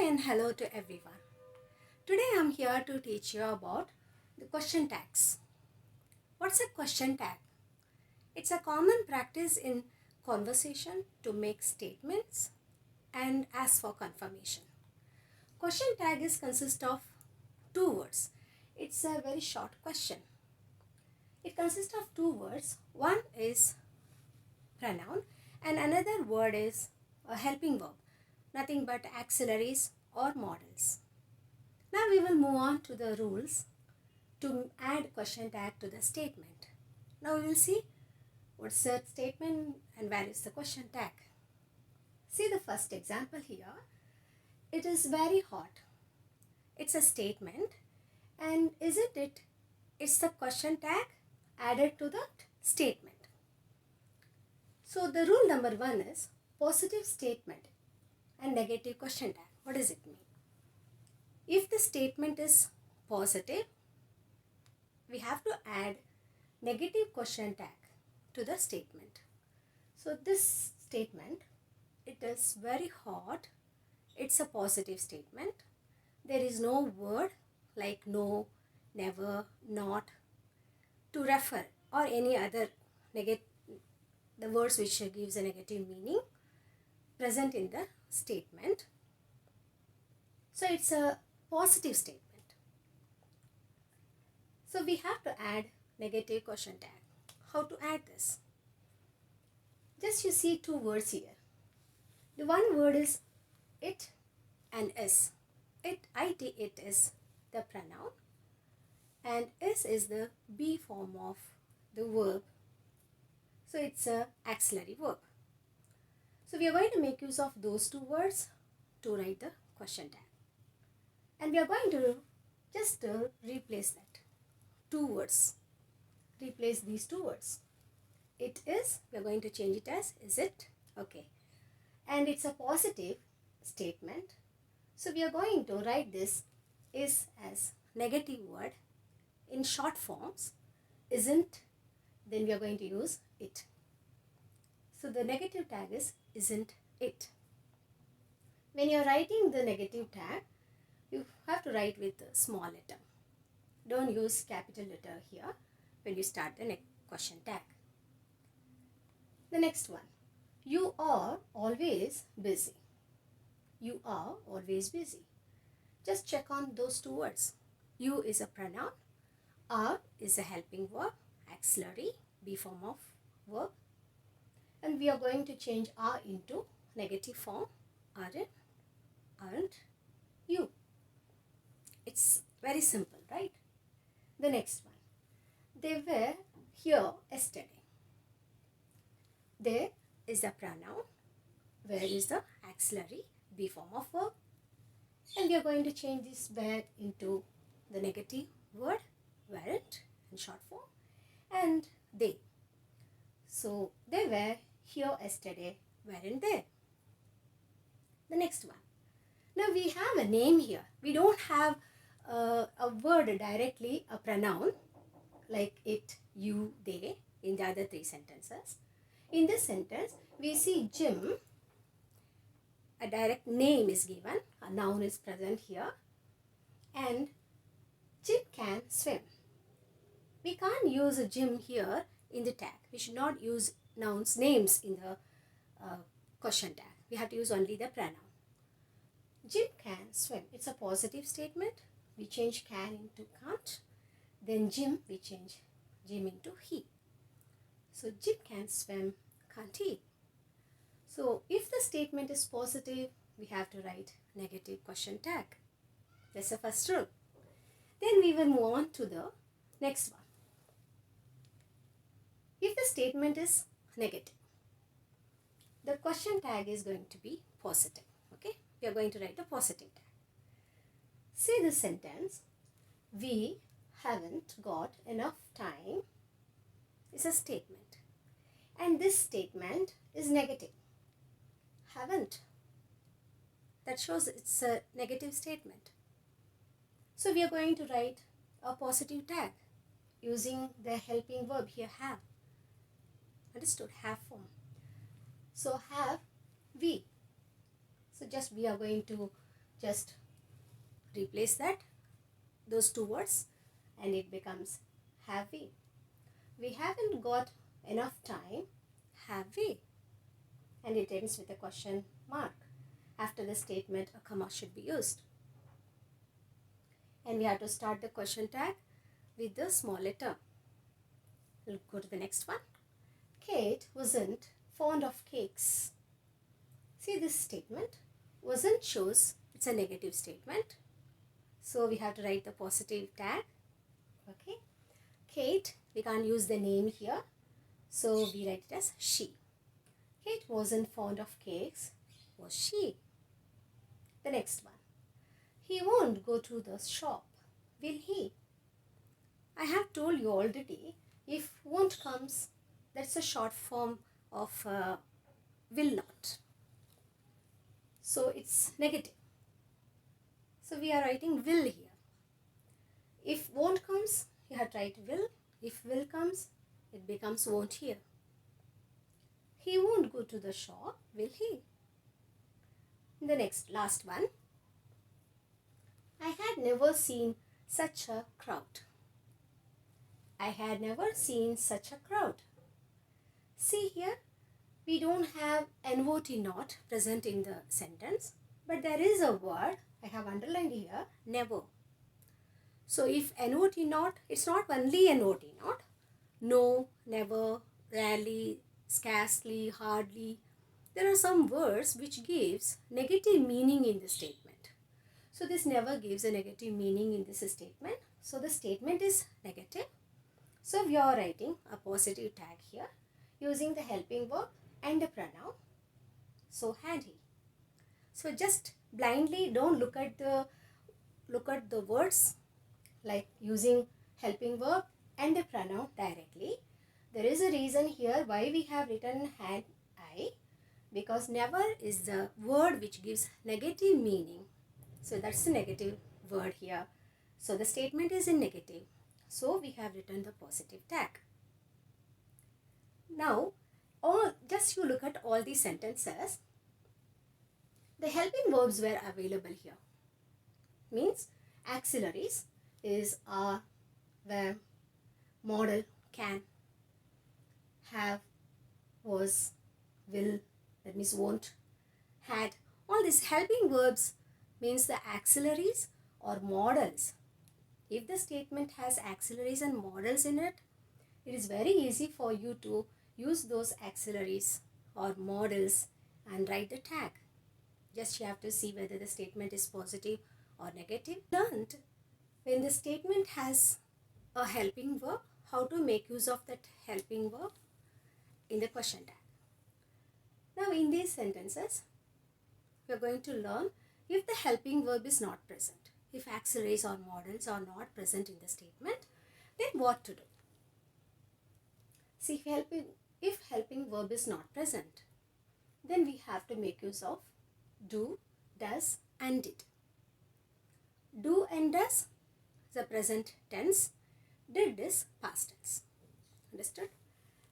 and hello to everyone. Today I'm here to teach you about the question tags. What's a question tag? It's a common practice in conversation to make statements and ask for confirmation. Question tag is consist of two words. It's a very short question. It consists of two words. One is pronoun and another word is a helping verb, nothing but auxiliaries or models. Now we will move on to the rules to add question tag to the statement. Now we will see what's the statement and where is the question tag. See the first example here. It is very hot. It's a statement, and isn't it? It's the question tag added to the statement. So the rule number 1 is positive statement and negative question tag. What does it mean? If the statement is positive, we have to add negative question tag to the statement. So this statement, it is very hot. It's a positive statement. There is no word like no, never, not to refer or any other the words which gives a negative meaning present in the statement. So it's a positive statement. So we have to add negative question tag. How to add this? Just you see two words here. The one word is it and is. It is the pronoun and is the be form of the verb. So it's a auxiliary verb. So we are going to make use of those two words to write the question tag. And we are going to just replace that. Two words. Replace these two words. It is, we are going to change it as is it. Okay. And it's a positive statement. So we are going to write this is as negative word in short forms. Isn't, then we are going to use it. So the negative tag is isn't it. When you are writing the negative tag, you have to write with a small letter. Don't use capital letter here when you start the question tag. The next one. You are always busy. You are always busy. Just check on those two words. You is a pronoun. Are is a helping verb, auxiliary, be form of verb. And we are going to change are into negative form. Aren't you. It's very simple, right? The next one. They were here yesterday. There is the pronoun. Where is the auxiliary, be form of verb. And we are going to change this were into the negative word, weren't, in short form. And they. So they were here yesterday, weren't they? The next one. Now we have a name here. We don't have a word directly, a pronoun like it, you, they in the other three sentences. In this sentence, we see Jim. A direct name is given. A noun is present here. And Jim can swim. We can't use a Jim here in the tag. We should not use nouns, names in the question tag. We have to use only the pronoun. Jim can swim. It's a positive statement. We change can into can't. Then Jim, we change Jim into he. So Jim can swim, can't he? So if the statement is positive, we have to write negative question tag. That's the first rule. Then we will move on to the next one. If the statement is negative, the question tag is going to be positive. Okay, we are going to write a positive tag. See the sentence, we haven't got enough time is a statement. And this statement is negative. Haven't. That shows it's a negative statement. So we are going to write a positive tag using the helping verb here, have. Understood? Have form. So have we. So just we are going to Just replace those two words and it becomes have we. We haven't got enough time, have we? And it ends with a question mark. After the statement, a comma should be used. And we have to start the question tag with the small letter. We'll go to the next one. Kate wasn't fond of cakes. See this statement. Wasn't shows it's a negative statement. So we have to write the positive tag. Okay. Kate, we can't use the name here. So we write it as she. Kate wasn't fond of cakes, was she? The next one. He won't go to the shop, will he? I have told you already, if won't comes, that's a short form of will not. So it's negative. So we are writing will here. If won't comes, you have to write will. If will comes, it becomes won't here. He won't go to the shop, will he? The last one. I had never seen such a crowd. I had never seen such a crowd. See here, we don't have NOT not present in the sentence, but there is a word I have underlined here, never. So if NOT not, it's not only NOT not. No, never, rarely, scarcely, hardly. There are some words which gives negative meaning in the statement. So this never gives a negative meaning in this statement. So the statement is negative. So we are writing a positive tag here using the helping verb and a pronoun. So had he. So just blindly don't look at the words like using helping verb and a pronoun directly. There is a reason here why we have written had I, because never is the word which gives negative meaning. So that's the negative word here. So the statement is in negative. So we have written the positive tag. Now, just you look at all these sentences. The helping verbs were available here. Means auxiliaries is are, were, model, can, have, was, will, that means won't, had. All these helping verbs means the auxiliaries or models. If the statement has auxiliaries and models in it, it is very easy for you to use those auxiliaries or models and write the tag. Just you have to see whether the statement is positive or negative. Learned when the statement has a helping verb, how to make use of that helping verb in the question tag. Now in these sentences, we are going to learn if the helping verb is not present. If auxiliaries or models are not present in the statement, then what to do? See, if helping verb is not present, then we have to make use of do, does and did. Do and does is the present tense. Did is past tense. Understood?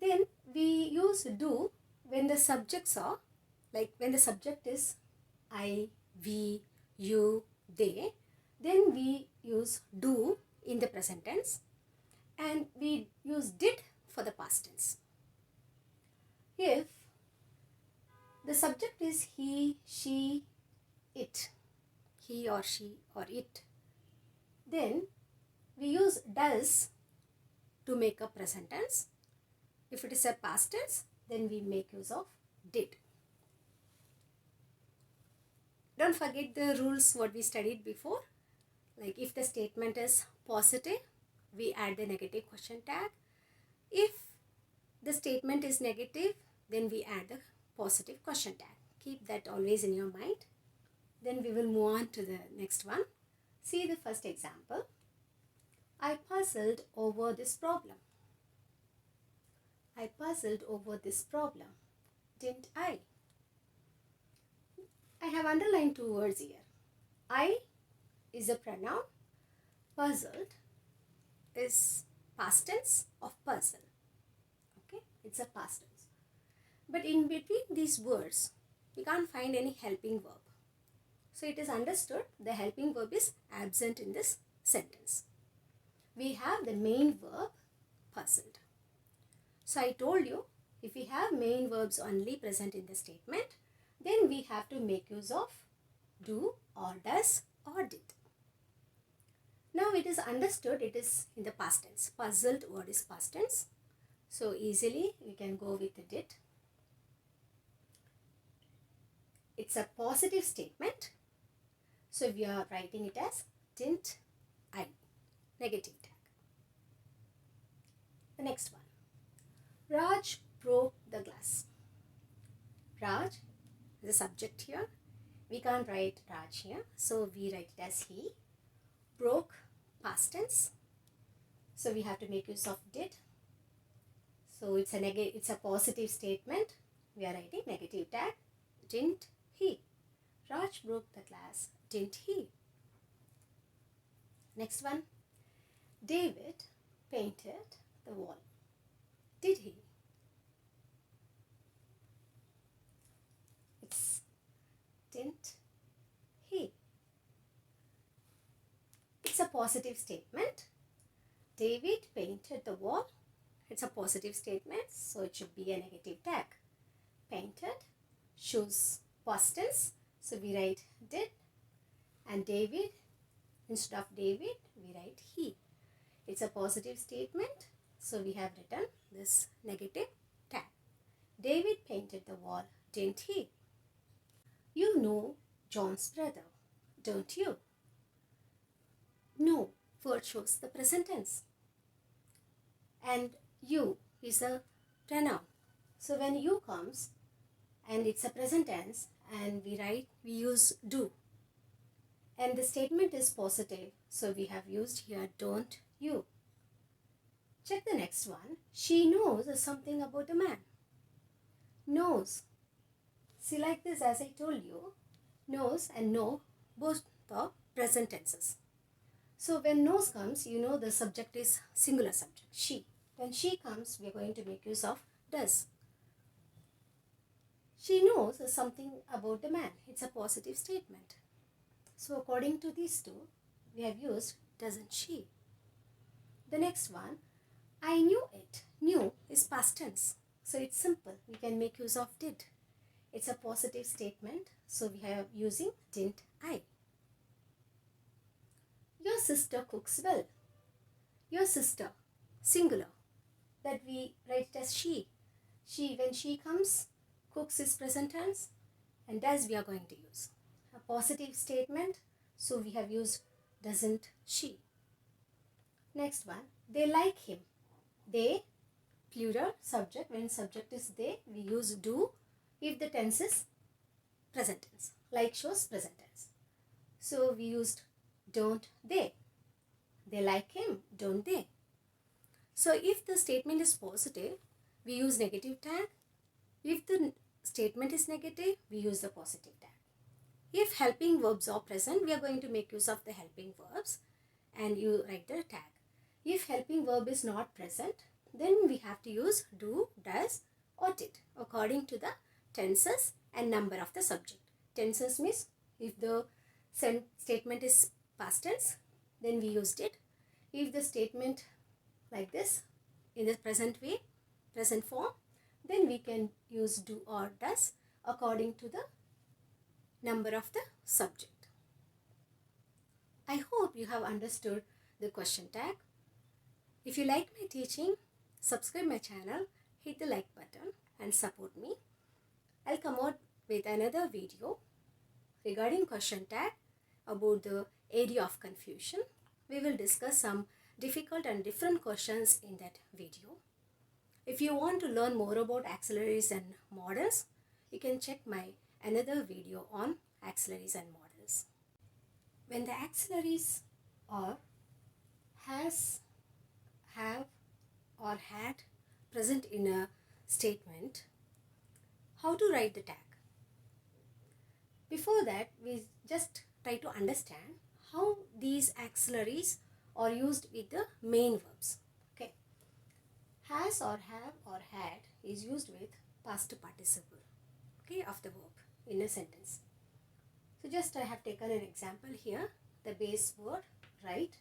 Then we use do when the subjects are, like when the subject is I, we, you, they. Then we use do in the present tense and we use did for the past tense. If the subject is he, she, it, he or she or it, then we use does to make a present tense. If it is a past tense, then we make use of did. Don't forget the rules what we studied before. Like if the statement is positive, we add the negative question tag. If the statement is negative, then we add the positive question tag. Keep that always in your mind. Then we will move on to the next one. See the first example. I puzzled over this problem. I puzzled over this problem, didn't I? I have underlined two words here. I is a pronoun. Puzzled is past tense of puzzle. Okay, it's a past tense. But in between these words, we can't find any helping verb. So it is understood the helping verb is absent in this sentence. We have the main verb puzzled. So I told you, if we have main verbs only present in the statement, then we have to make use of do or does or did. Now it is understood it is in the past tense. Puzzled word is past tense. So easily we can go with the did. It's a positive statement. So we are writing it as didn't I. Negative tag. The next one. Raj broke the glass. Raj is a subject here. We can't write Raj here. So we write it as he. Broke, past tense. So we have to make use of did. So it's a positive statement. We are writing negative tag. Didn't he? Raj broke the glass. Didn't he? Next one. David painted the wall. Did he? It's didn't he. It's a positive statement. David painted the wall. It's a positive statement, so it should be a negative tag. Painted shows past tense, so we write did. And David, instead of David, we write he. It's a positive statement, so we have written this negative tag. David painted the wall, didn't he? You know John's brother, don't you? No word shows the present tense. And you is a pronoun. So when you comes and it's a present tense and we use do. And the statement is positive, so we have used here don't you. Check the next one. She knows something about the man. Knows. See, like this, as I told you, knows and know both the present tenses. So when knows comes, you know the subject is singular subject, she. When she comes, we are going to make use of does. She knows something about the man. It's a positive statement. So according to these two, we have used doesn't she. The next one, I knew it. Knew is past tense. So it's simple. We can make use of did. It's a positive statement. So we have using didn't I. Your sister cooks well. Your sister, singular. That we write it as she. She, when she comes, cooks is present tense, and does we are going to use. A positive statement, so we have used doesn't she. Next one, they like him. They, plural, subject. When subject is they, we use do if the tense is present tense. Like shows present tense. So we used don't they. They like him, don't they? So if the statement is positive, we use negative tag. If the statement is negative, we use the positive tag. If helping verbs are present, we are going to make use of the helping verbs and you write the tag. If helping verb is not present, then we have to use do, does or did according to the tenses and number of the subject. Tenses means if the statement is past tense, then we use did. If the statement like this in the present way, present form, then we can use do or does according to the number of the subject. I hope you have understood the question tag. If you like my teaching, subscribe my channel, hit the like button and support me. I'll come out with another video regarding question tag about the area of confusion. We will discuss some difficult and different questions in that video. If you want to learn more about auxiliaries and modals, you can check my another video on auxiliaries and modals. When the auxiliaries are has, have or had present in a statement, how to write the tag? Before that, we just try to understand how these auxiliaries are used with the main verbs. Okay. Has or have or had is used with past participle, okay, of the verb in a sentence. So just I have taken an example here. The base word, write.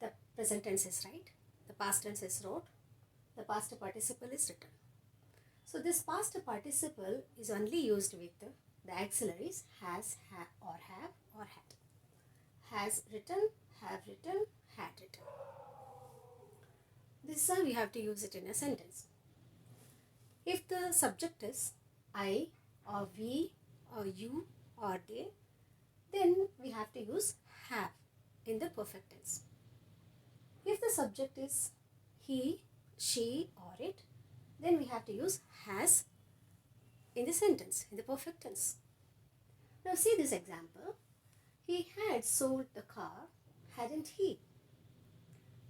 The present tense is write. The past tense is wrote. The past participle is written. So this past participle is only used with the auxiliaries has, or have, or had. Has written, have written, had written. This is how we have to use it in a sentence. If the subject is I or we or you or they, then we have to use have in the perfect tense. If the subject is he, she or it, then we have to use has in the sentence, in the perfect tense. Now see this example. He had sold the car, hadn't he?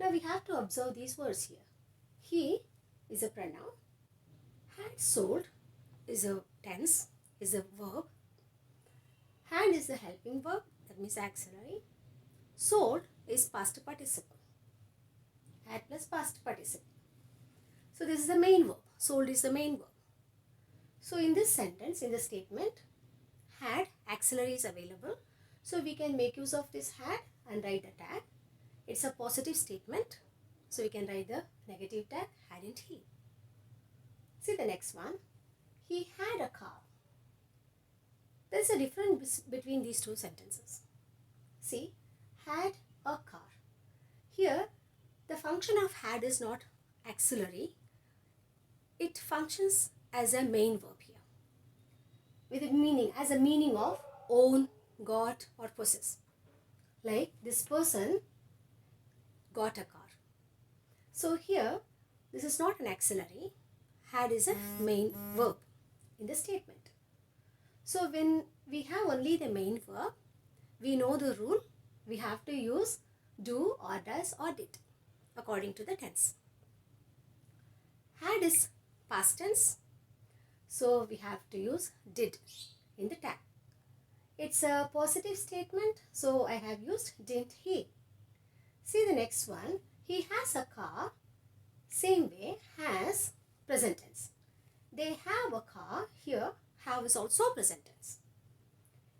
Now we have to observe these words here. He is a pronoun. Had sold is a tense, is a verb. Had is the helping verb, that means auxiliary. Sold is past participle. Had plus past participle. So this is the main verb. Sold is the main verb. So in this sentence, in the statement, had auxiliary is available. So we can make use of this had and write the tag. It's a positive statement. So we can write the negative tag, hadn't he. See the next one. He had a car. There's a difference between these two sentences. See, had a car. Here, the function of had is not auxiliary. It functions as a main verb here. With a meaning, as a meaning of own, got or possess. Like this person got a car. So here, this is not an auxiliary. Had is a main verb in the statement. So when we have only the main verb, we know the rule. We have to use do or does or did according to the tense. Had is past tense. So we have to use did in the tag. It's a positive statement. So I have used didn't he. See the next one. He has a car. Same way, has present tense. They have a car. Here, have is also present tense.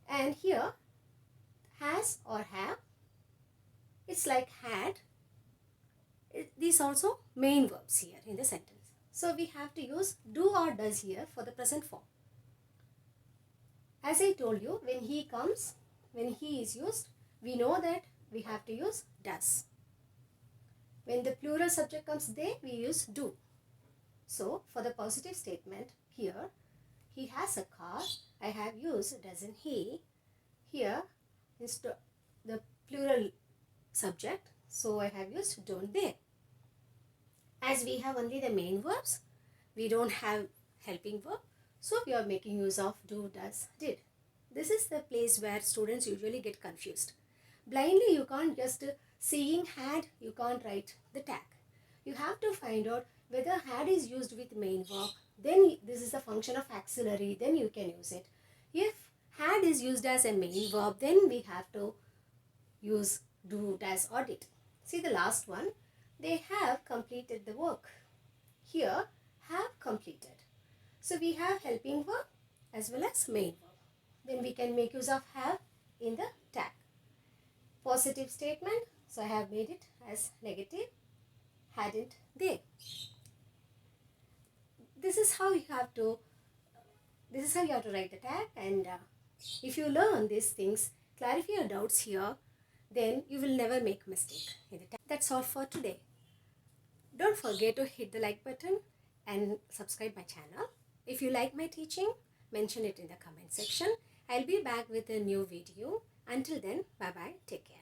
And here, has or have, it's like had. These also main verbs here in the sentence. So we have to use do or does here for the present form. As I told you, when he comes, when he is used, we know that we have to use does. When the plural subject comes they, we use do. So for the positive statement here, he has a car, I have used doesn't he. Here is the plural subject, so I have used don't they. As we have only the main verbs, we don't have helping verb, so we are making use of do, does, did. This is the place where students usually get confused. Blindly you can't just seeing had, you can't write the tag. You have to find out whether had is used with main verb, then this is the function of auxiliary, then you can use it. If had is used as a main verb, then we have to use do, does or did. See the last one. They have completed the work. Here, have completed. So we have helping verb as well as main verb. Then we can make use of have in the tag. Positive statement, so I have made it as negative. Hadn't they. This is how you have to write the tag, and if you learn these things, clarify your doubts here, then you will never make mistake in the tag. That's all for today. Don't forget to hit the like button and subscribe my channel. If you like my teaching, mention it in the comment section. I'll be back with a new video. Until then, bye bye, take care.